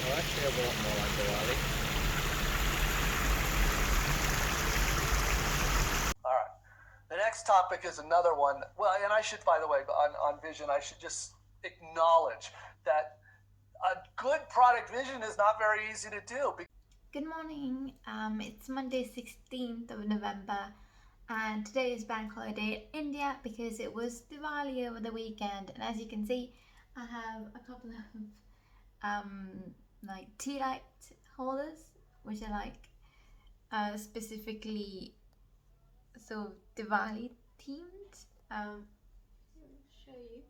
that feels a lot more like Diwali. All right. The next topic is another one. Well, and I should, by the way, on vision, I should just acknowledge that a good product vision is not very easy to do. Good morning. It's Monday, 16th of November, and today is bank holiday in India because it was Diwali over the weekend. And as you can see, I have a couple of like tea light holders, which are like specifically so Diwali themed. I'll show you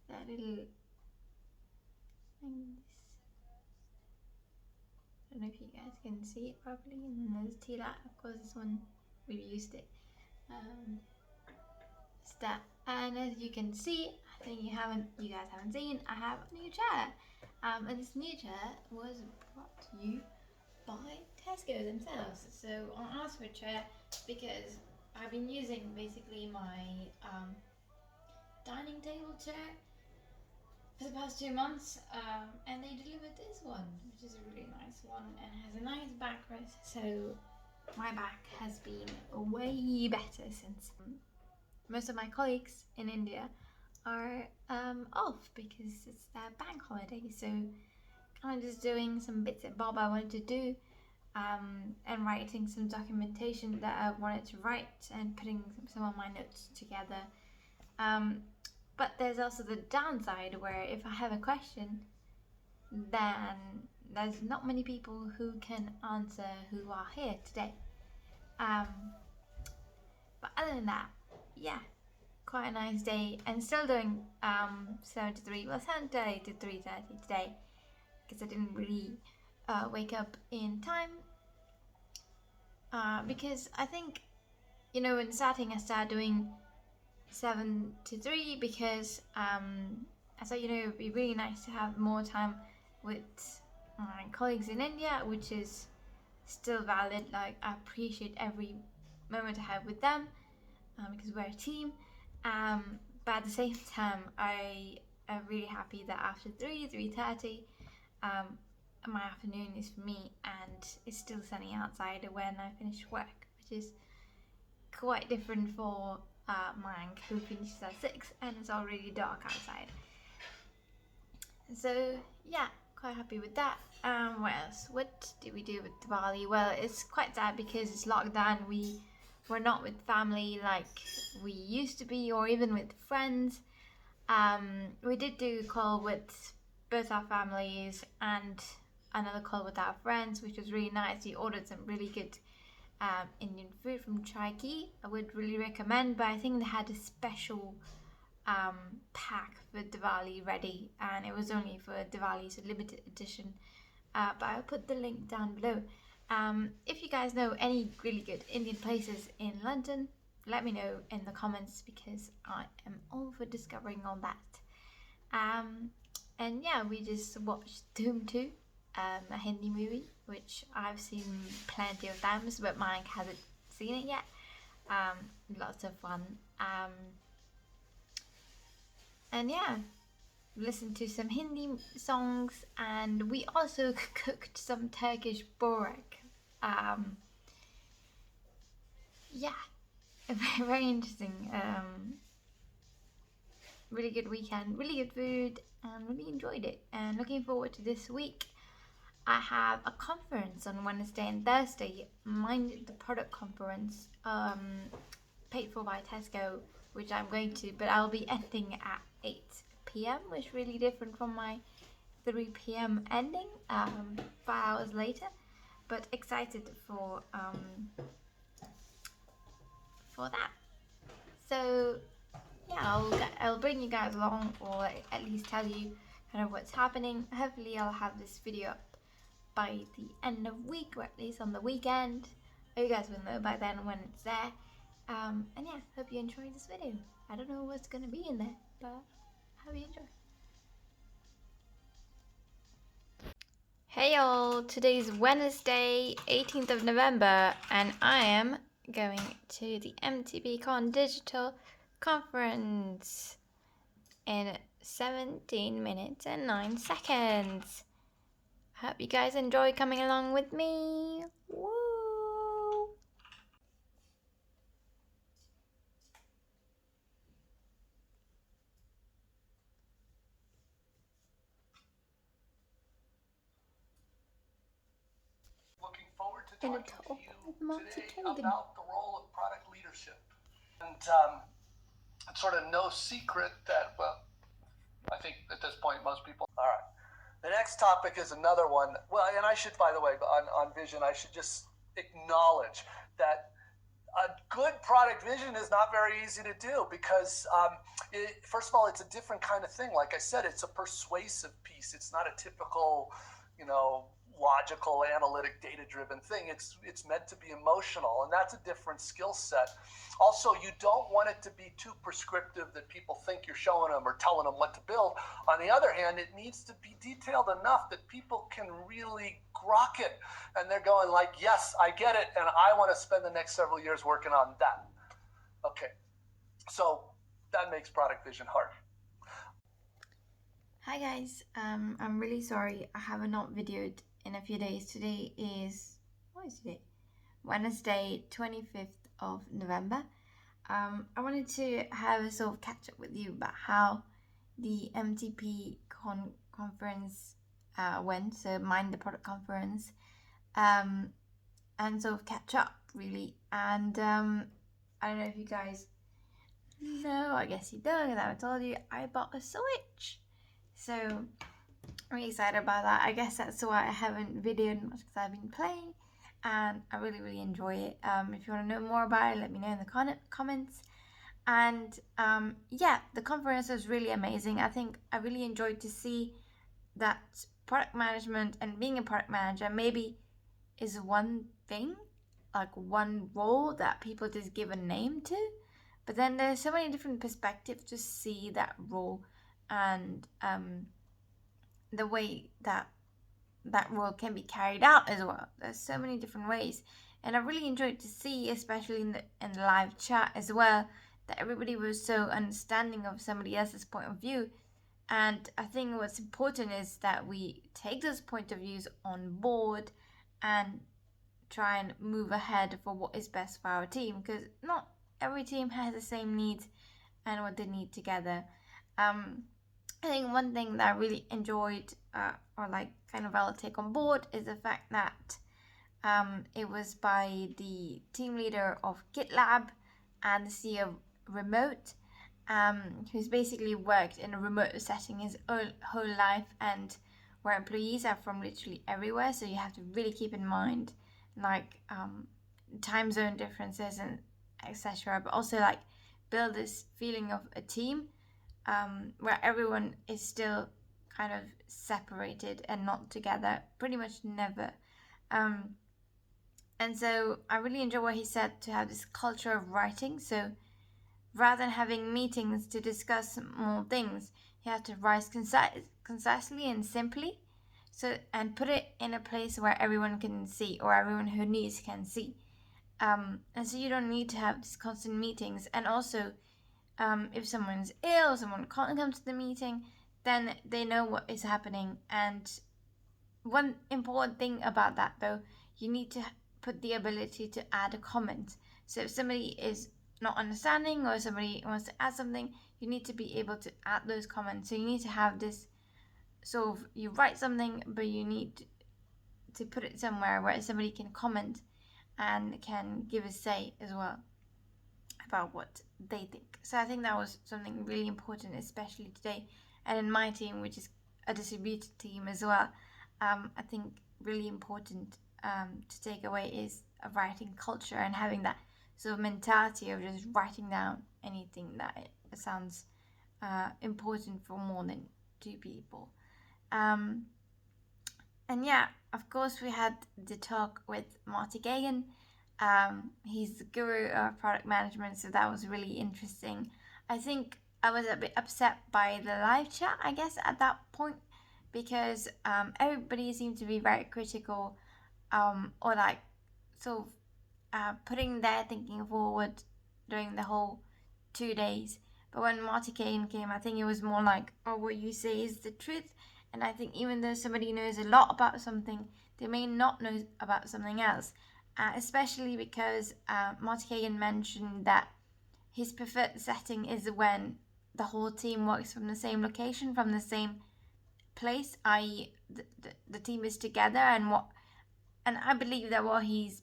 that little thing. I don't know if you guys can see it properly. And then there's tea light. Of course, this one we've used it. It's that. And as you can see, I think you guys haven't seen, I have a new chair. And this new chair was brought to you by Tesco themselves. So I asked for a chair because I've been using basically my dining table chair for the past 2 months, and they delivered this one, which is a really nice one and has a nice backrest, so my back has been way better since. Most of my colleagues in India are off because it's their bank holiday, so kind of just doing some bits and bob I wanted to do, and writing some documentation that I wanted to write and putting some of my notes together. But there's also the downside where if I have a question, then there's not many people who can answer who are here today. But other than that, yeah, quite a nice day, and still doing 7 to 3:30 to 3:30 today because I didn't really wake up in time. Because I think, when starting I started doing 7 to 3 because I thought, it would be really nice to have more time with my colleagues in India, which is still valid. Like, I appreciate every moment I have with them because we're a team. But at the same time, I am really happy that after 3:30, my afternoon is for me, and it's still sunny outside when I finish work, which is quite different for Mank, who finishes at 6 and it's already dark outside. So yeah, quite happy with that. What else? What did we do with Diwali? Well, it's quite sad because it's lockdown. We're not with family like we used to be, or even with friends. We did do a call with both our families and another call with our friends, which was really nice. We ordered some really good Indian food from Cagan. I would really recommend, but I think they had a special pack for Diwali ready, and it was only for Diwali, so limited edition. But I'll put the link down below. If you guys know any really good Indian places in London, let me know in the comments because I am all for discovering all that. And yeah, we just watched Doom 2, a Hindi movie, which I've seen plenty of times, but Mike hasn't seen it yet. Lots of fun. And yeah, listened to some Hindi songs, and we also cooked some Turkish börek. Yeah, very, very interesting. Really good weekend, really good food, and really enjoyed it. And looking forward to this week. I have a conference on Wednesday and Thursday, Mind the Product Conference, paid for by Tesco, which I'm going to, but I'll be ending at 8 p.m, which is really different from my 3 p.m. ending, 5 hours later, but excited for that. So yeah, I'll bring you guys along, or at least tell you kind of what's happening. Hopefully I'll have this video up by the end of week, or at least on the weekend. You guys will know by then when it's there. And yeah, hope you enjoyed this video. I don't know what's gonna be in there, but hope you enjoy. Hey y'all, today's Wednesday, 18th of November, and I am going to the MTP Con Digital Conference in 17 minutes and 9 seconds. Hope you guys enjoy coming along with me. Woo! Looking forward to In a talking to talk you with Marty today Cagan. about the role of product leadership. And it's sort of no secret that, well, I think at this point most people. All right. The next topic is another one. Well, and I should, by the way, on vision, I should just acknowledge that a good product vision is not very easy to do because, first of all, it's a different kind of thing. Like I said, it's a persuasive piece. It's not a typical, logical, analytic, data-driven thing. It's meant to be emotional, and that's a different skill set. Also, you don't want it to be too prescriptive that people think you're showing them or telling them what to build. On the other hand, it needs to be detailed enough that people can really grok it, and they're going like, yes, I get it, and I want to spend the next several years working on that. Okay, so that makes product vision hard. Hi guys, I'm really sorry I have not videoed in a few days. Today is, what is today? Wednesday, 25th of November. I wanted to have a sort of catch up with you about how the MTP conference went, so Mind the Product conference, and sort of catch up really. And I don't know if you guys know, I guess you don't, because I haven't told you, I bought a Switch. So I'm really excited about that. I guess that's why I haven't videoed much, because I've been playing and I really enjoy it. If you want to know more about it, let me know in the comments. And yeah, the conference was really amazing. I think I really enjoyed to see that product management and being a product manager maybe is one thing, like one role that people just give a name to, but then there's so many different perspectives to see that role and the way that role can be carried out as well. There's so many different ways, and I really enjoyed to see, especially in the live chat as well, that everybody was so understanding of somebody else's point of view. And I think what's important is that we take those point of views on board and try and move ahead for what is best for our team, because not every team has the same needs and what they need together. I think one thing that I really enjoyed, or like kind of I'll take on board, is the fact that it was by the team leader of GitLab and the CEO of Remote, who's basically worked in a remote setting his whole life, and where employees are from literally everywhere. So you have to really keep in mind like time zone differences and etc. But also like build this feeling of a team where everyone is still kind of separated and not together, pretty much never. And so I really enjoy what he said, to have this culture of writing. So rather than having meetings to discuss more things, you have to write concisely and simply, so and put it in a place where everyone can see, or everyone who needs can see. And so you don't need to have these constant meetings. And also, if someone's ill, someone can't come to the meeting, then they know what is happening. And one important thing about that, though, you need to put the ability to add a comment. So if somebody is not understanding, or somebody wants to add something, you need to be able to add those comments. So you need to have this sort of, you write something, but you need to put it somewhere where somebody can comment and can give a say as well about what they think. So I think that was something really important, especially today. And in my team, which is a distributed team as well, I think really important to take away is a writing culture, and having that sort of mentality of just writing down anything that sounds important for more than two people. And yeah, of course, we had the talk with Marty Cagan. He's the guru of product management, so that was really interesting. I think I was a bit upset by the live chat, I guess, at that point, because everybody seemed to be very critical, or like sort of putting their thinking forward during the whole 2 days. But when Marty Cagan came, I think it was more like, oh, what you say is the truth, And I think even though somebody knows a lot about something, they may not know about something else. Especially because Marty Cagan mentioned that his preferred setting is when the whole team works from the same location, from the same place, i.e. the team is together, and I believe that what his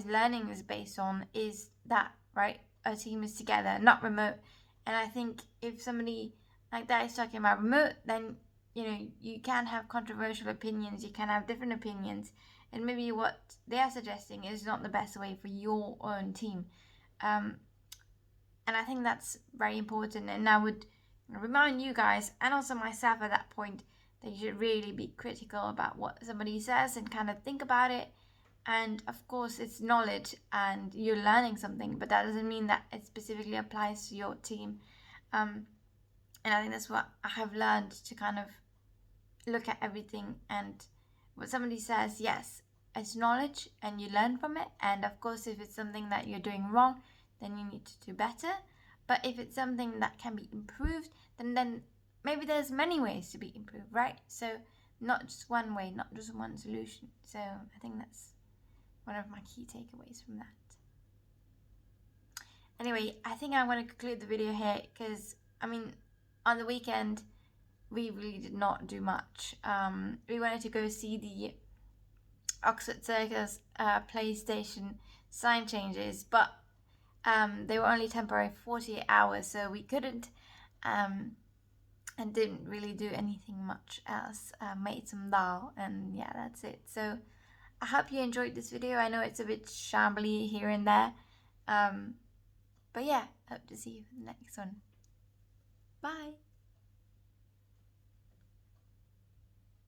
learning is based on is that, right? A team is together, not remote. And I think if somebody like that is talking about remote, then you can have controversial opinions, you can have different opinions, and maybe what they are suggesting is not the best way for your own team. And I think that's very important, and I would remind you guys, and also myself at that point, that you should really be critical about what somebody says and kind of think about it. And of course, it's knowledge and you're learning something, but that doesn't mean that it specifically applies to your team. And I think that's what I have learned, to kind of look at everything, and what somebody says, yes, it's knowledge and you learn from it. And of course, if it's something that you're doing wrong, then you need to do better. But if it's something that can be improved, then maybe there's many ways to be improved, right? So not just one way, not just one solution. So I think that's one of my key takeaways from that. Anyway, I think I'm going to conclude the video here, because on the weekend we really did not do much. We wanted to go see the Oxford Circus PlayStation sign changes, but they were only temporary, 48 hours, so we couldn't, and didn't really do anything much else. Made some dal, and yeah, that's it. So I hope you enjoyed this video. I know it's a bit shambly here and there, but yeah, hope to see you in the next one. Bye.